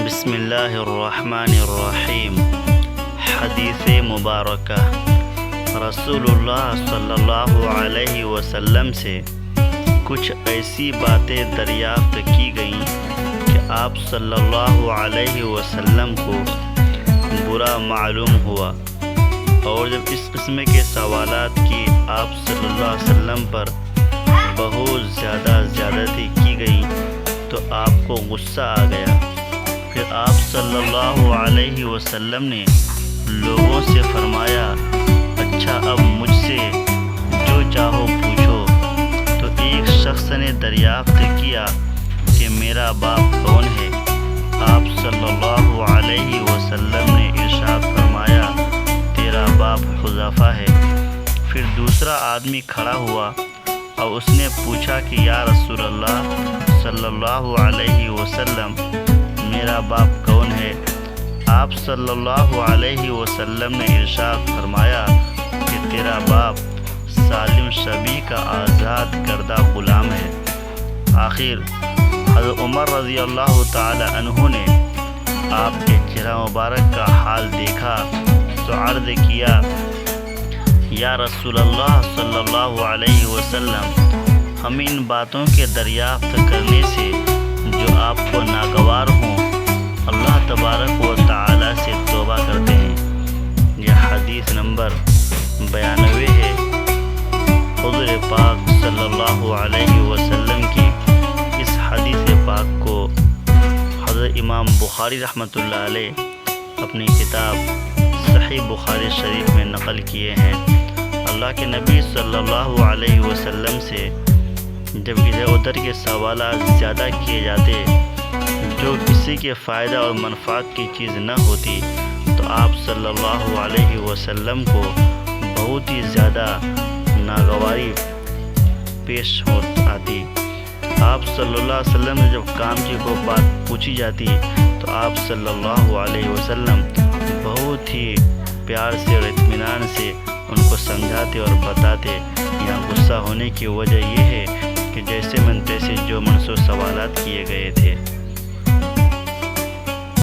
بسم اللہ الرحمن الرحیم۔ حدیث مبارکہ۔ رسول اللہ صلی اللہ علیہ وسلم سے کچھ ایسی باتیں دریافت کی گئیں کہ آپ صلی اللہ علیہ وسلم کو برا معلوم ہوا، اور جب اس قسم کے سوالات کی آپ صلی اللہ علیہ وسلم پر بہت زیادہ زیادتی کی گئی تو آپ کو غصہ آ گیا۔ پھر آپ صلی اللہ علیہ وسلم نے لوگوں سے فرمایا، اچھا اب مجھ سے جو چاہو پوچھو۔ تو ایک شخص نے دریافت کیا کہ میرا باپ کون ہے؟ آپ صلی اللہ علیہ وسلم نے ارشاد فرمایا، تیرا باپ حذیفہ ہے۔ پھر دوسرا آدمی کھڑا ہوا اور اس نے پوچھا کہ یا رسول اللہ صلی اللہ علیہ وسلم، میرا باپ کون ہے؟ آپ صلی اللہ علیہ وسلم نے ارشاد فرمایا کہ تیرا باپ سالم شبی کا آزاد کردہ غلام ہے۔ آخر حضرت عمر رضی اللہ تعالی عنہ نے آپ کے چہرہ مبارک کا حال دیکھا تو عرض کیا، یا رسول اللہ صلی اللہ علیہ وسلم، ہم ان باتوں کے دریافت کرنے سے جو آپ کو ناگوار ہوں اللہ تبارک و تعالی سے توبہ کرتے ہیں۔ یہ حدیث نمبر 92 ہے۔ حضور پاک صلی اللہ علیہ وسلم کی اس حدیث پاک کو حضرت امام بخاری رحمۃ اللہ علیہ اپنی کتاب صحیح بخاری شریف میں نقل کیے ہیں۔ اللہ کے نبی صلی اللہ علیہ وسلم سے جب ادھر ادھر کے سوالات زیادہ کیے جاتے جو کسی کے فائدہ اور منفعت کی چیز نہ ہوتی تو آپ صلی اللہ علیہ وسلم کو بہت ہی زیادہ ناگواری پیش آتی۔ آپ صلی اللہ علیہ وسلم نے جب کام کی کوئی بات پوچھی جاتی تو آپ صلی اللہ علیہ وسلم بہت ہی پیار سے اور اطمینان سے ان کو سمجھاتے اور بتاتے۔ یہاں غصہ ہونے کی وجہ یہ ہے کہ جیسے من تیسے جو منسوخ سوالات کیے گئے تھے۔